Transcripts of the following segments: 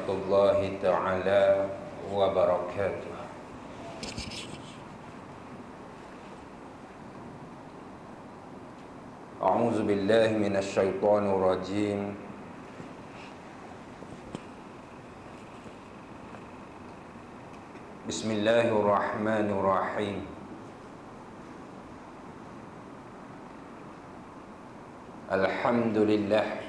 warahmatullahi ta'ala wabarakatuh. A'udzu billahi minasy syaithanir rajim. Bismillahirrahmanirrahim. Alhamdulillah.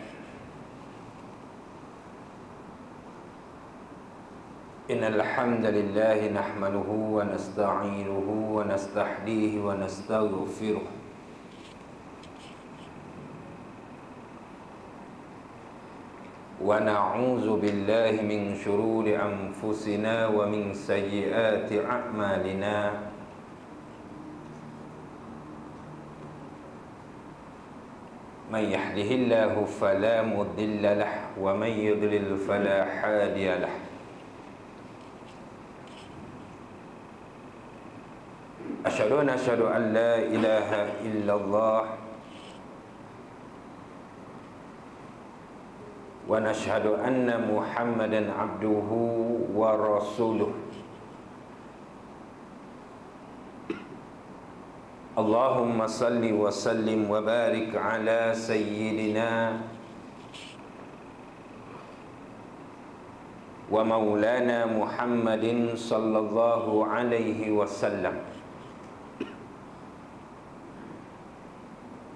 Innal hamdalillah nahmaduhu wa nasta'inuhu wa nastahdihi wa nastaghfiruh. Wa na'udzu billahi min syururi anfusina wa min sayyiati a'malina. Man yahdihillahu fala mudilla lahu wa man yudlil fala hadiya lahu. Asyhadu an la ilaha illallah wa nashhadu anna Muhammadan abduhu wa rasuluh. Allahumma salli wa sallim wa barik ala sayyidina wa maulana Muhammadin sallallahu alaihi wasallam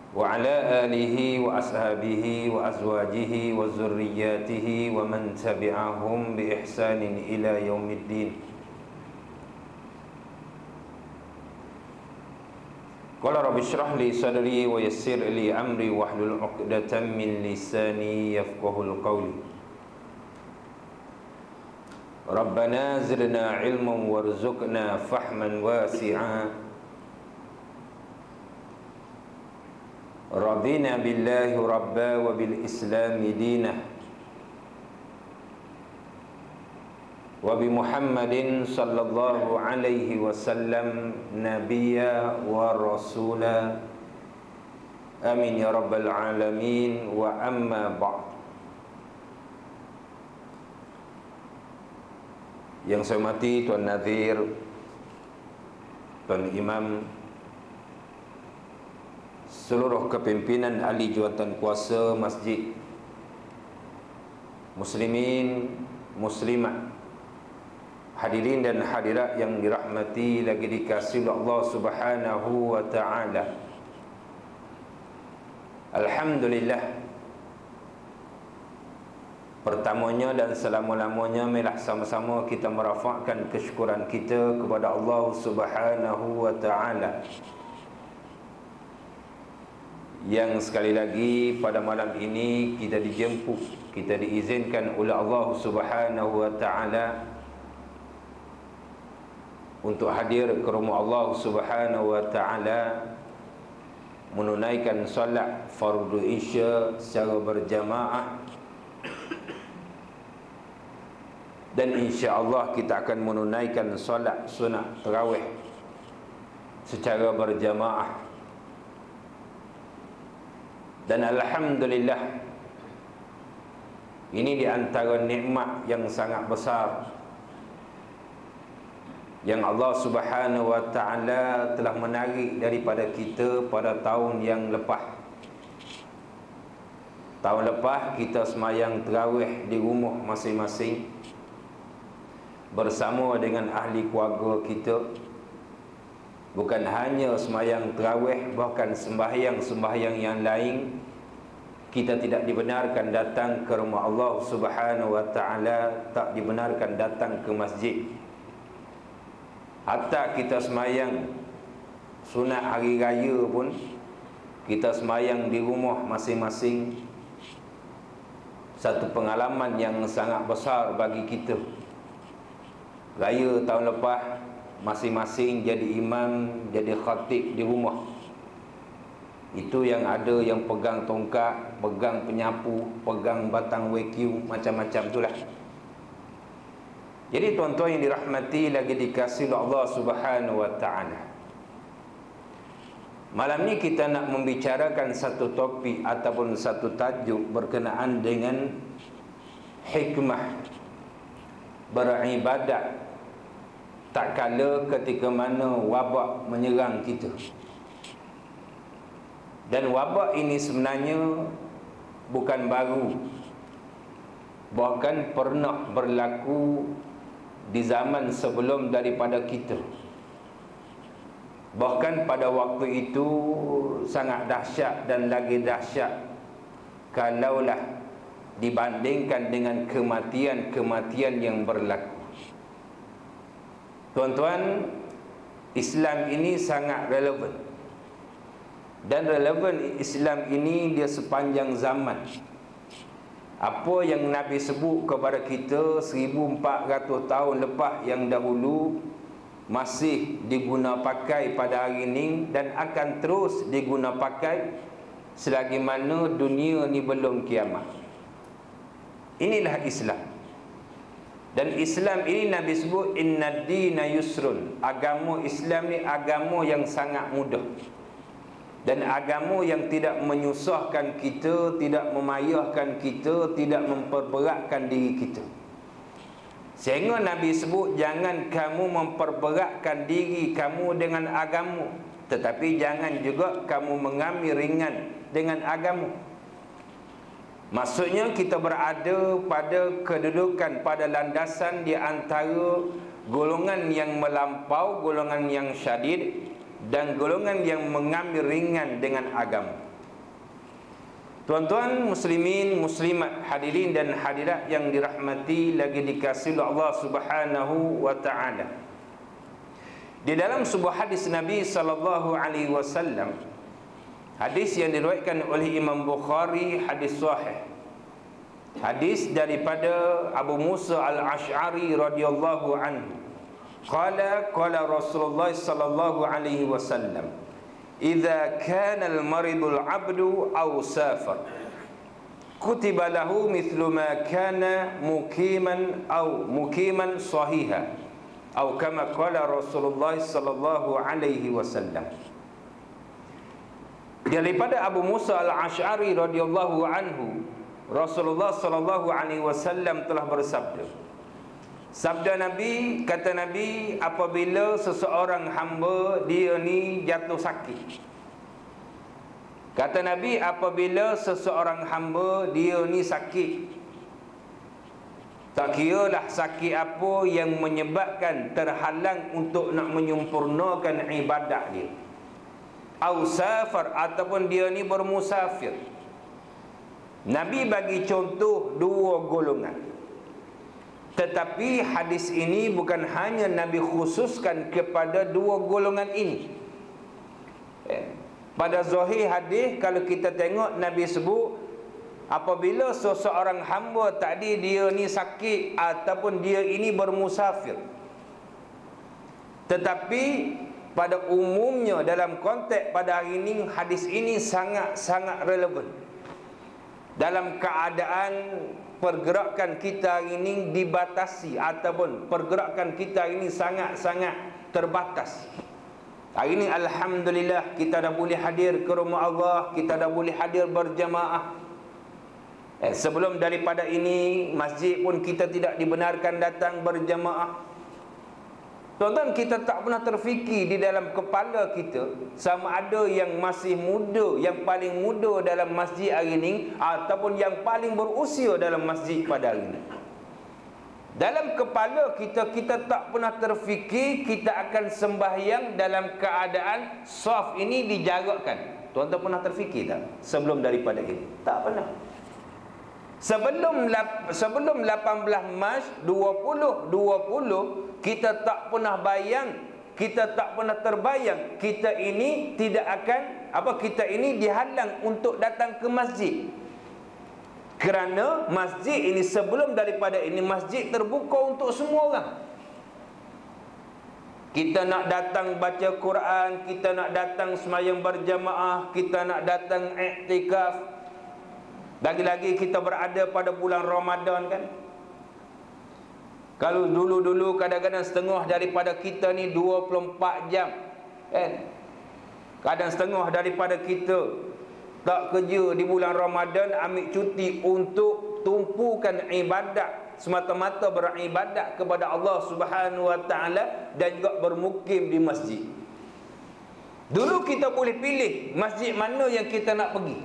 wa ala alihi wa ashabihi wa azwajihi wa zurriyyatihi wa man tabi'ahum bi ihsanin ila yaumiddin. Qala rabbi shrah li sadri wa yassir li amri wahlul 'uqdatam min lisani yafqahul qawli. Rabbana zidna ilman warzuqna fahman wasi'a. Radina billahi rabba wa bil islami dinah wa bi Muhammadin sallallahu alaihi wasallam nabiyya wa rasula. Amin ya rabbal alamin. Wa amma ba'd. Yang saya hormati Tuan Nazir, Tuan Imam, seluruh kepimpinan ahli jawatan kuasa masjid, muslimin, muslimat, hadirin dan hadirat yang dirahmati lagi dikasihi Allah Subhanahu wa taala. Alhamdulillah. Pertamanya dan selama-lamanya marilah sama-sama kita merafakkan kesyukuran kita kepada Allah Subhanahu wa taala yang sekali lagi pada malam ini kita dijemput, kita diizinkan oleh Allah Subhanahu wa taala untuk hadir ke rumah Allah Subhanahu wa taala menunaikan solat fardu isya secara berjamaah. Dan insya-Allah kita akan menunaikan solat sunat tarawih secara berjamaah. Dan alhamdulillah, ini di antara nikmat yang sangat besar yang Allah Subhanahu wa taala telah menarik daripada kita pada tahun yang lepas. Tahun lepas kita semayang tarawih di rumah masing-masing bersama dengan ahli keluarga kita. Bukan hanya sembahyang tarawih, bahkan sembahyang-sembahyang yang lain kita tidak dibenarkan datang ke rumah Allah Subhanahu wa taala, tak dibenarkan datang ke masjid. Hatta kita sembahyang sunat hari raya pun kita sembahyang di rumah masing-masing. Satu pengalaman yang sangat besar bagi kita. Raya tahun lepas masing-masing jadi imam, jadi khatib di rumah. Itu yang ada yang pegang tongkat, pegang penyapu, pegang batang WQ, macam-macam itulah. Jadi tuan-tuan yang dirahmati lagi dikasihi Allah Subhanahu wa taala. Malam ni kita nak membicarakan satu topik ataupun satu tajuk berkenaan dengan hikmah beribadat tak kala ketika mana wabak menyerang kita. Dan wabak ini sebenarnya bukan baru, bahkan pernah berlaku di zaman sebelum daripada kita. Bahkan pada waktu itu sangat dahsyat dan lagi dahsyat kalaulah dibandingkan dengan kematian-kematian yang berlaku. Tuan-tuan, Islam ini sangat relevan. Dan relevan Islam ini dia sepanjang zaman. Apa yang Nabi sebut kepada kita 1400 tahun lepas yang dahulu masih diguna pakai pada hari ini dan akan terus diguna pakai selagi mana dunia ni belum kiamat. Inilah Islam. Dan Islam ini Nabi sebut inna dina yusrun. Agama Islam ni agama yang sangat mudah. Dan agama yang tidak menyusahkan kita, tidak memayahkan kita, tidak memperberatkan diri kita. Sehingga Nabi sebut jangan kamu memperberatkan diri kamu dengan agama, tetapi jangan juga kamu mengambil ringan dengan agama. Maksudnya kita berada pada kedudukan, pada landasan di antara golongan yang melampau, golongan yang syadid, dan golongan yang mengambil ringan dengan agama. Tuan-tuan muslimin, muslimat, hadirin dan hadirat yang dirahmati lagi dikasihi Allah Subhanahu wa taala. Di dalam sebuah hadis Nabi sallallahu alaihi wasallam, hadis yang diriwayatkan oleh Imam Bukhari, hadis sahih. Hadis daripada Abu Musa Al-Asy'ari radhiyallahu anhu. Qala Rasulullah sallallahu alaihi wasallam, "Idza kana al-maridul 'abdu aw safar, kutiba lahu mithlu ma kana mukiman sahiha." Atau kama qala Rasulullah sallallahu alaihi wasallam. Daripada Abu Musa Al-Asy'ari radhiyallahu anhu, Rasulullah sallallahu alaihi wasallam telah bersabda. Sabda Nabi, kata Nabi, apabila seseorang hamba dia ni jatuh sakit. Kata Nabi, apabila seseorang hamba dia ni sakit, tak kiralah sakit apa yang menyebabkan terhalang untuk nak menyempurnakan ibadat dia. Au safar, ataupun dia ni bermusafir. Nabi bagi contoh dua golongan. Tetapi hadis ini bukan hanya Nabi khususkan kepada dua golongan ini. Pada zahir hadis, kalau kita tengok Nabi sebut apabila seseorang hamba tadi dia ni sakit ataupun dia ini bermusafir. Tetapi pada umumnya dalam konteks pada hari ini, hadis ini sangat-sangat relevan. Dalam keadaan pergerakan kita hari ini dibatasi ataupun pergerakan kita ini sangat-sangat terbatas. Hari ini alhamdulillah kita dah boleh hadir ke rumah Allah, kita dah boleh hadir berjamaah. Sebelum daripada ini masjid pun kita tidak dibenarkan datang berjamaah. Tuan-tuan, kita tak pernah terfikir di dalam kepala kita sama ada yang masih muda, yang paling muda dalam masjid hari ini ataupun yang paling berusia dalam masjid pada hari ini. Dalam kepala kita, kita tak pernah terfikir kita akan sembahyang dalam keadaan saf ini dijarakkan. Tuan-tuan pernah terfikir tak sebelum daripada ini? Tak pernah. Sebelum 18 Mac 2020, kita tak pernah bayang, kita tak pernah terbayang kita ini tidak akan kita ini dihalang untuk datang ke masjid. Kerana masjid ini sebelum daripada ini masjid terbuka untuk semua orang. Kita nak datang baca Quran, kita nak datang sembahyang berjamaah, kita nak datang iktikaf. Lagi-lagi kita berada pada bulan Ramadan kan. Kalau dulu-dulu kadang-kadang setengah daripada kita ni 24 jam kan. Kadang setengah daripada kita tak kerja di bulan Ramadan, ambil cuti untuk tumpukan ibadat semata-mata beribadat kepada Allah Subhanahu wa taala dan juga bermukim di masjid. Dulu kita boleh pilih masjid mana yang kita nak pergi.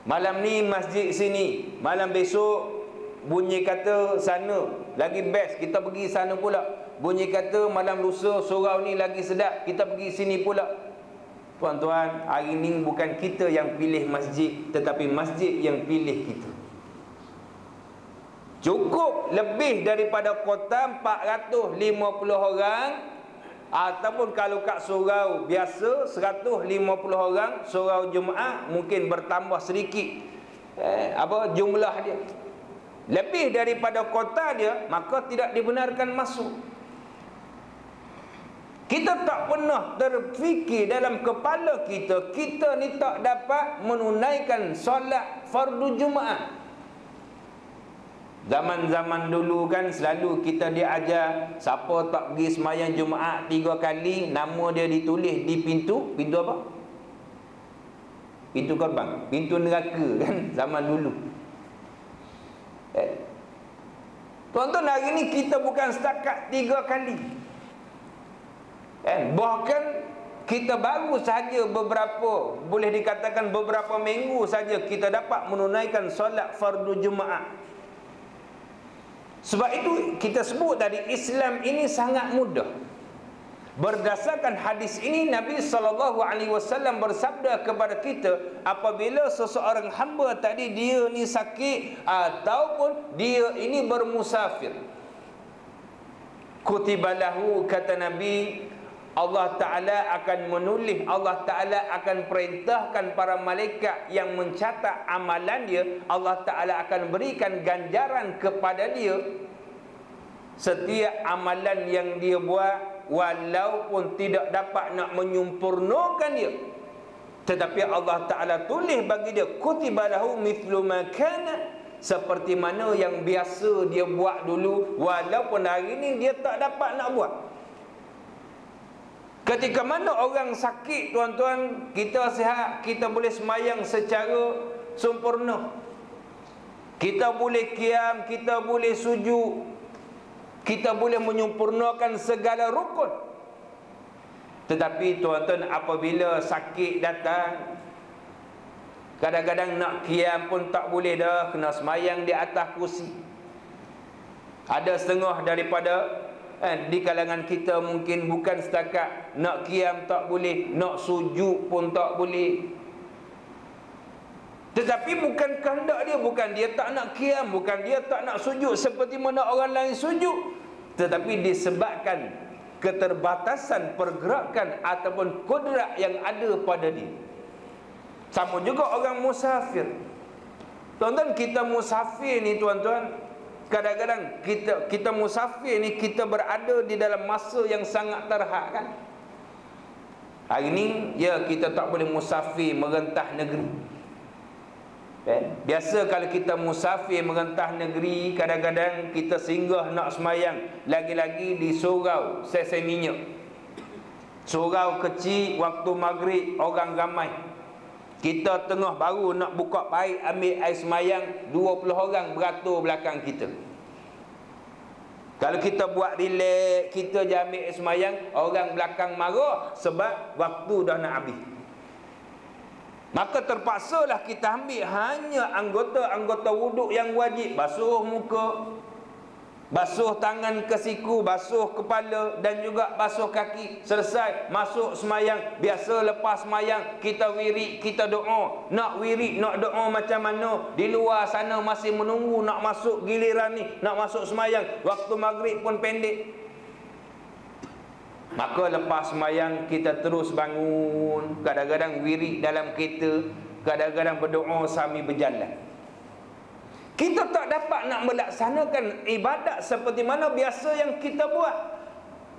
Malam ni masjid sini, malam besok bunyi kata sana, lagi best kita pergi sana pula. Bunyi kata malam lusa surau ni lagi sedap, kita pergi sini pula. Tuan-tuan, hari ini bukan kita yang pilih masjid, tetapi masjid yang pilih kita. Cukup lebih daripada kota 450 orang, ataupun kalau kat surau biasa 150 orang, surau Jumaat mungkin bertambah sedikit jumlah dia. Lebih daripada kota dia, maka tidak dibenarkan masuk. Kita tak pernah terfikir dalam kepala kita, kita ni tak dapat menunaikan solat fardu Jumaat. Zaman-zaman dulu kan selalu kita diajar, siapa tak pergi semayang Jumaat 3 kali, nama dia ditulis di pintu apa? Pintu gerbang, pintu neraka kan zaman dulu. Tuan-tuan, hari ni kita bukan setakat 3 kali. Bahkan kita baru saja boleh dikatakan beberapa minggu saja kita dapat menunaikan solat fardu Jumaat. Sebab itu kita sebut tadi, Islam ini sangat mudah. Berdasarkan hadis ini, Nabi SAW bersabda kepada kita, apabila seseorang hamba tadi dia ni sakit ataupun dia ini bermusafir, kutibalahu, kata Nabi, Allah Ta'ala akan menulis, Allah Ta'ala akan perintahkan para malaikat yang mencatat amalan dia. Allah Ta'ala akan berikan ganjaran kepada dia setiap amalan yang dia buat, walaupun tidak dapat nak menyempurnakan dia, tetapi Allah Ta'ala tulis bagi dia, kutibalahu mithlu ma kana, seperti mana yang biasa dia buat dulu, walaupun hari ni dia tak dapat nak buat. Ketika mana orang sakit, tuan-tuan, kita sihat, kita boleh semayang secara sempurna, kita boleh qiyam, kita boleh sujud, kita boleh menyempurnakan segala rukun. Tetapi tuan-tuan, apabila sakit datang, kadang-kadang nak qiyam pun tak boleh dah, kena semayang di atas kursi. Ada setengah daripada di kalangan kita mungkin bukan setakat nak qiyam tak boleh, nak sujud pun tak boleh. Tetapi bukan kehendak dia, bukan dia tak nak qiyam, bukan dia tak nak sujud seperti mana orang lain sujud, tetapi disebabkan keterbatasan pergerakan ataupun kudrat yang ada pada dia. Sama juga orang musafir. Tuan-tuan, kita musafir ni, tuan-tuan, kadang-kadang kita musafir ni, kita berada di dalam masa yang sangat terhad kan. Hari ni ya, kita tak boleh musafir merentah negeri. Biasa kalau kita musafir merentah negeri, kadang-kadang kita singgah nak semayang, lagi-lagi di surau Sesei Minyak, surau kecil, waktu maghrib orang ramai. Kita tengah baru nak buka paip ambil air semayang, 20 orang beratur belakang kita. Kalau kita buat relax, kita je ambil air semayang, orang belakang marah sebab waktu dah nak habis. Maka terpaksalah kita ambil hanya anggota-anggota wuduk yang wajib. Basuh muka, basuh tangan ke siku, basuh kepala dan juga basuh kaki. Selesai, masuk semayang. Biasa lepas semayang kita wirid, kita doa. Nak wirid, nak doa macam mana? Di luar sana masih menunggu nak masuk giliran ni, nak masuk semayang. Waktu maghrib pun pendek. Maka lepas semayang kita terus bangun, kadang-kadang wirid dalam kereta, kadang-kadang berdoa sambil berjalan. Kita tak dapat nak melaksanakan ibadat seperti mana biasa yang kita buat,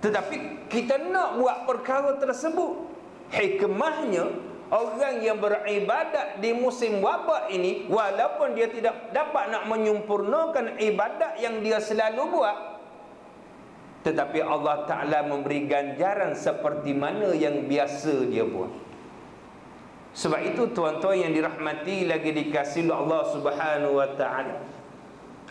tetapi kita nak buat perkara tersebut. Hikmahnya, orang yang beribadat di musim wabak ini, walaupun dia tidak dapat nak menyempurnakan ibadat yang dia selalu buat, tetapi Allah Ta'ala memberi ganjaran seperti mana yang biasa dia buat. Sebab itu tuan-tuan yang dirahmati lagi dikasihi Allah Subhanahu wa Ta'ala,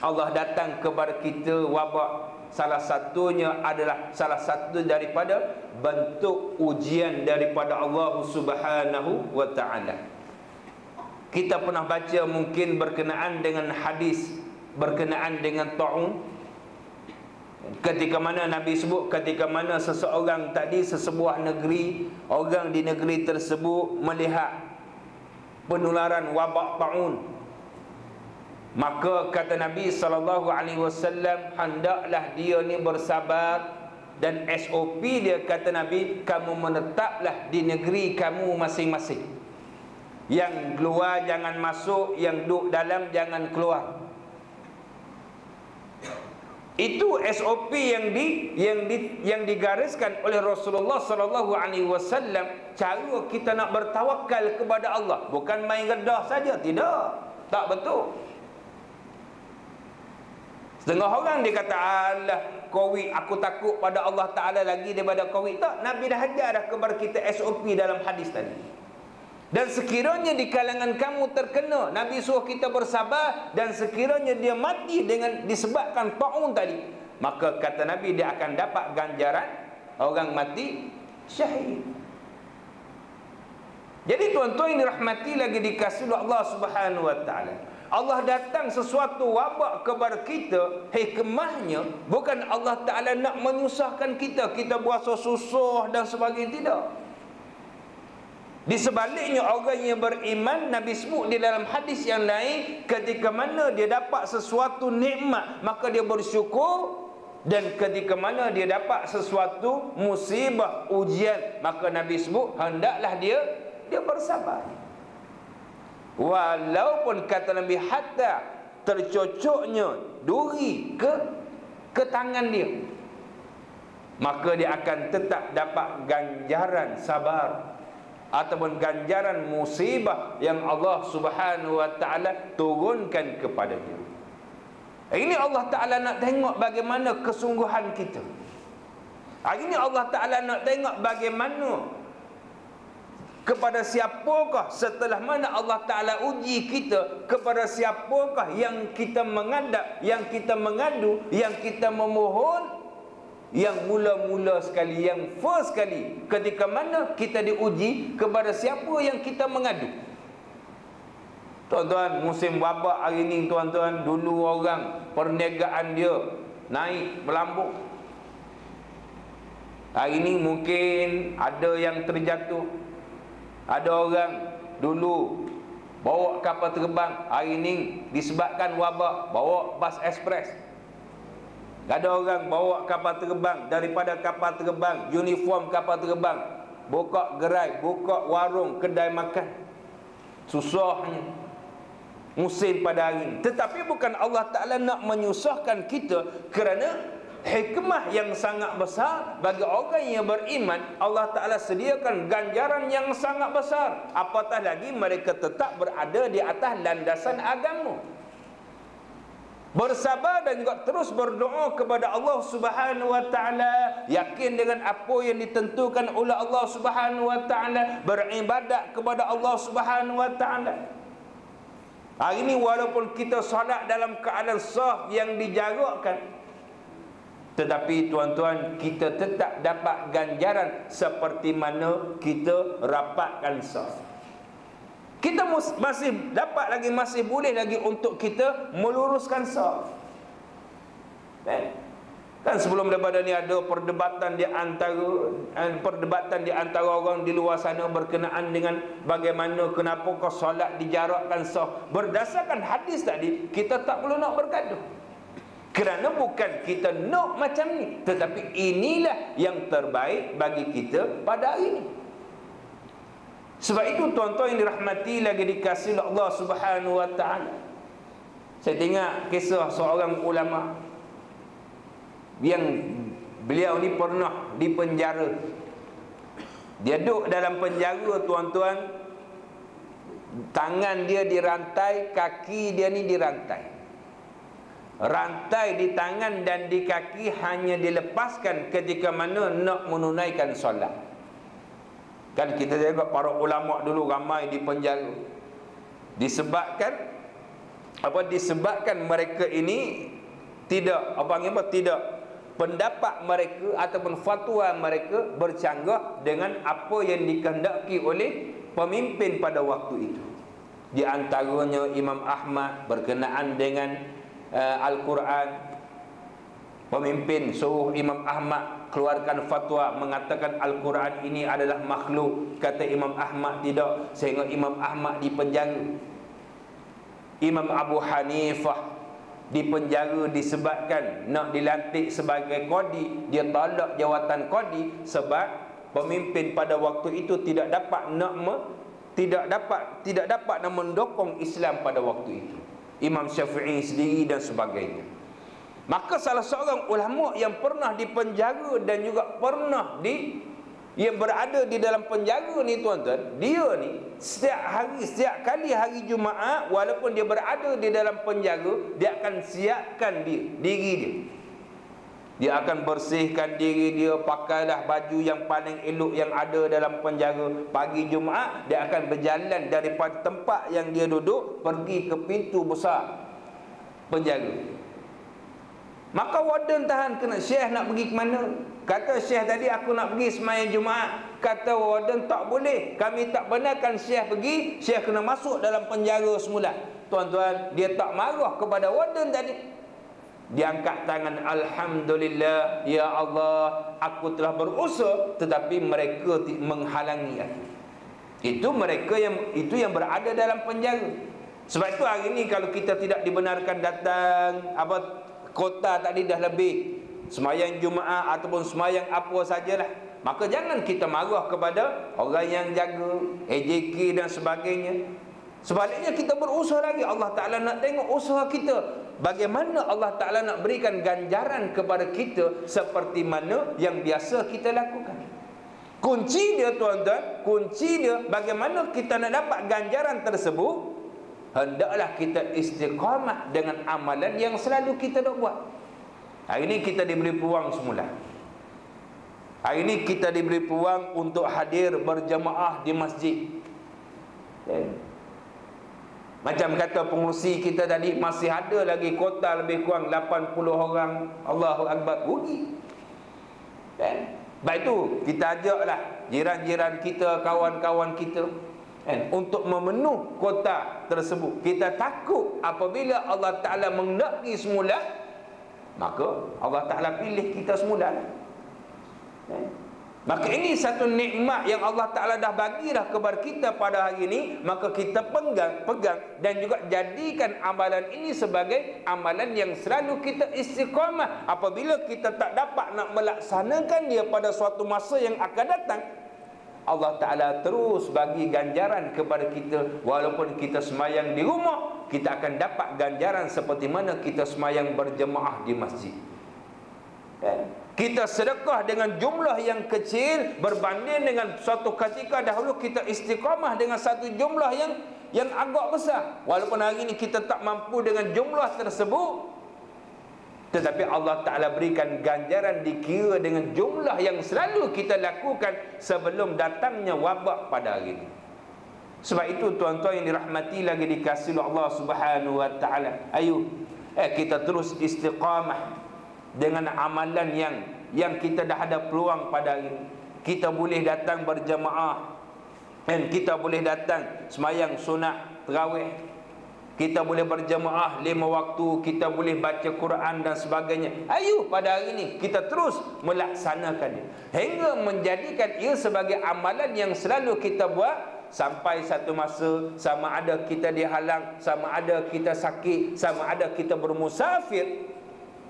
Allah datang kepada kita wabak, salah satunya adalah salah satu daripada bentuk ujian daripada Allah Subhanahu wa ta'ala. Kita pernah baca mungkin berkenaan dengan hadis berkenaan dengan ta'un, ketika mana Nabi sebut, ketika mana seseorang tadi sesebuah negeri, orang di negeri tersebut melihat penularan wabak ta'un, maka kata Nabi SAW, hendaklah dia ni bersabar. Dan SOP dia, kata Nabi, kamu menetaplah di negeri kamu masing-masing. Yang keluar jangan masuk, yang duduk dalam jangan keluar. Itu SOP yang digariskan oleh Rasulullah SAW. Cara kita nak bertawakal kepada Allah, bukan main redah saja, tidak. Tak betul. Setengah orang dia kata, alah, Covid, aku takut pada Allah Ta'ala lagi daripada Covid. Tak, Nabi dah ajar dah kepada kita SOP dalam hadis tadi. Dan sekiranya di kalangan kamu terkena, Nabi suruh kita bersabar, dan sekiranya dia mati dengan disebabkan ta'un tadi, maka kata Nabi dia akan dapat ganjaran orang mati syahid. Jadi tuan-tuan yang dirahmati lagi dikasihi Allah Subhanahu wa ta'ala, Allah datang sesuatu wabak kepada kita, hikmahnya bukan Allah Ta'ala nak menyusahkan kita, kita berasa susah dan sebagainya, tidak. Di sebaliknya, orang yang beriman, Nabi sebut di dalam hadis yang lain, ketika mana dia dapat sesuatu nikmat, maka dia bersyukur. Dan ketika mana dia dapat sesuatu musibah, ujian, maka Nabi sebut, hendaklah dia bersabar. Walaupun kata Nabi, hatta tercocoknya duri ke tangan dia, maka dia akan tetap dapat ganjaran sabar ataupun ganjaran musibah yang Allah Subhanahu wa ta'ala turunkan kepada dia. Ini Allah Ta'ala nak tengok bagaimana kesungguhan kita. Hari ini Allah Ta'ala nak tengok bagaimana, kepada siapakah setelah mana Allah Ta'ala uji kita, kepada siapakah yang kita menghadap, yang kita mengadu, yang kita memohon. Yang mula-mula sekali, yang first sekali, ketika mana kita diuji, kepada siapa yang kita mengadu. Tuan-tuan, musim wabak hari ni tuan-tuan, dulu orang perniagaan dia naik melambung. Hari ni mungkin ada yang terjatuh. Ada orang dulu bawa kapal terbang, hari ni disebabkan wabak bawa bas ekspres. Ada orang bawa kapal terbang, daripada kapal terbang, uniform kapal terbang, buka gerai, buka warung, kedai makan. Susahnya musim pada hari ini. Tetapi bukan Allah Ta'ala nak menyusahkan kita, kerana hikmah yang sangat besar bagi orang yang beriman. Allah Ta'ala sediakan ganjaran yang sangat besar, apatah lagi mereka tetap berada di atas landasan agama. Bersabar dan juga terus berdoa kepada Allah Subhanahu wa ta'ala, yakin dengan apa yang ditentukan oleh Allah Subhanahu wa ta'ala, beribadat kepada Allah Subhanahu wa ta'ala. Hari ini walaupun kita solat dalam keadaan sah yang dijarakkan, tetapi tuan-tuan, kita tetap dapat ganjaran seperti mana kita rapatkan sah. Kita masih dapat lagi, masih boleh lagi untuk kita meluruskan saf. Kan sebelum daripada ni ada perdebatan di antara orang di luar sana berkenaan dengan bagaimana, kenapakah solat dijarakkan saf. Berdasarkan hadis tadi, kita tak perlu nak bergaduh, kerana bukan kita nak macam ni, tetapi inilah yang terbaik bagi kita pada hari ini. Sebab itu tuan-tuan yang dirahmati lagi dikasihi Allah Subhanahu wa ta'ala, saya tengok kisah seorang ulama yang beliau ni pernah dipenjara. Dia duduk dalam penjara tuan-tuan, tangan dia dirantai, kaki dia ni dirantai. Rantai di tangan dan di kaki hanya dilepaskan ketika mana nak menunaikan solat. Kan kita tengok para ulama dulu ramai di penjara disebabkan disebabkan mereka ini tidak pendapat mereka ataupun fatwa mereka bercanggah dengan apa yang dikehendaki oleh pemimpin pada waktu itu. Di antaranya Imam Ahmad berkenaan dengan Al-Quran. Pemimpin suruh Imam Ahmad keluarkan fatwa mengatakan Al-Quran ini adalah makhluk. Kata Imam Ahmad tidak, sehingga Imam Ahmad dipenjara. Imam Abu Hanifah dipenjara disebabkan nak dilantik sebagai qadi. Dia tolak jawatan qadi sebab pemimpin pada waktu itu tidak dapat nak mendokong Islam pada waktu itu. Imam Syafi'i sendiri dan sebagainya. Maka salah seorang ulama yang pernah dipenjara dan juga pernah yang berada di dalam penjara ni tuan-tuan, dia ni setiap kali hari Jumaat, walaupun dia berada di dalam penjara, dia akan siapkan diri dia. Dia akan bersihkan diri dia, pakailah baju yang paling elok yang ada dalam penjara. Pagi Jumaat dia akan berjalan daripada tempat yang dia duduk pergi ke pintu besar penjara. Maka warden tahan kena, Syekh nak pergi ke mana? Kata Syekh tadi aku nak pergi sembahyang Jumaat. Kata warden tak boleh, kami tak benarkan Syekh pergi, Syekh kena masuk dalam penjara semula. Tuan-tuan, dia tak marah kepada warden tadi. Dia angkat tangan, Alhamdulillah, ya Allah, aku telah berusaha tetapi mereka menghalangi aku. Itu yang berada dalam penjara. Sebab itu hari ini kalau kita tidak dibenarkan datang kota tadi dah lebih sembahyang Jumaat ataupun sembahyang apa sajalah, maka jangan kita marah kepada orang yang jaga AJK dan sebagainya. Sebaliknya kita berusaha lagi. Allah Ta'ala nak tengok usaha kita, bagaimana Allah Ta'ala nak berikan ganjaran kepada kita seperti mana yang biasa kita lakukan. Kunci dia tuan-tuan, kunci dia bagaimana kita nak dapat ganjaran tersebut, hendaklah kita istiqamah dengan amalan yang selalu kita nak buat. Hari ini kita diberi peluang semula. Hari ini kita diberi peluang untuk hadir berjamaah di masjid. Macam kata pengurusi kita tadi, masih ada lagi kota lebih kurang 80 orang. Allahu Akbar, rugi. Baik itu kita ajaklah jiran-jiran kita, kawan-kawan kita untuk memenuh kota tersebut. Kita takut apabila Allah Ta'ala menghendaki semula, maka Allah Ta'ala pilih kita semula. Maka ini satu nikmat yang Allah Ta'ala dah bagilah kepada kita pada hari ini. Maka kita pegang dan juga jadikan amalan ini sebagai amalan yang selalu kita istiqamah. Apabila kita tak dapat nak melaksanakan dia pada suatu masa yang akan datang, Allah Ta'ala terus bagi ganjaran kepada kita. Walaupun kita semayang di rumah, kita akan dapat ganjaran seperti mana kita semayang berjemaah di masjid. Kita sedekah dengan jumlah yang kecil berbanding dengan suatu ketika dahulu kita istiqamah dengan satu jumlah yang agak besar. Walaupun hari ini kita tak mampu dengan jumlah tersebut, tetapi Allah Ta'ala berikan ganjaran dikira dengan jumlah yang selalu kita lakukan sebelum datangnya wabak pada hari ini. Sebab itu tuan-tuan yang dirahmati lagi dikasihi Allah Subhanahu wa Ta'ala, ayo kita terus istiqamah dengan amalan yang kita dah ada peluang pada hari ini. Kita boleh datang berjamaah, dan kita boleh datang semayang sunat tarawih, kita boleh berjamaah 5 waktu, kita boleh baca Quran dan sebagainya. Ayo pada hari ini kita terus melaksanakan dia, hingga menjadikan ia sebagai amalan yang selalu kita buat. Sampai satu masa, sama ada kita dihalang, sama ada kita sakit, sama ada kita bermusafir,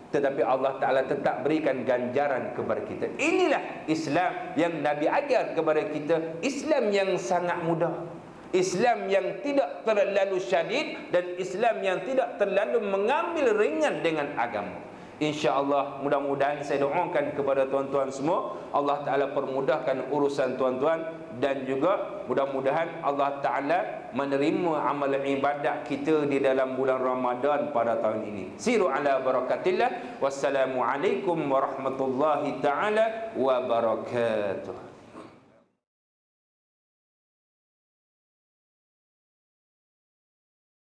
tetapi Allah Ta'ala tetap berikan ganjaran kepada kita. Inilah Islam yang Nabi ajar kepada kita. Islam yang sangat mudah, Islam yang tidak terlalu syadid, dan Islam yang tidak terlalu mengambil ringan dengan agama. InsyaAllah, mudah-mudahan saya doakan kepada tuan-tuan semua, Allah Ta'ala permudahkan urusan tuan-tuan, dan juga mudah-mudahan Allah Ta'ala menerima amal ibadat kita di dalam bulan Ramadan pada tahun ini. Siru ala barakatillah. Wassalamualaikum warahmatullahi ta'ala wabarakatuh.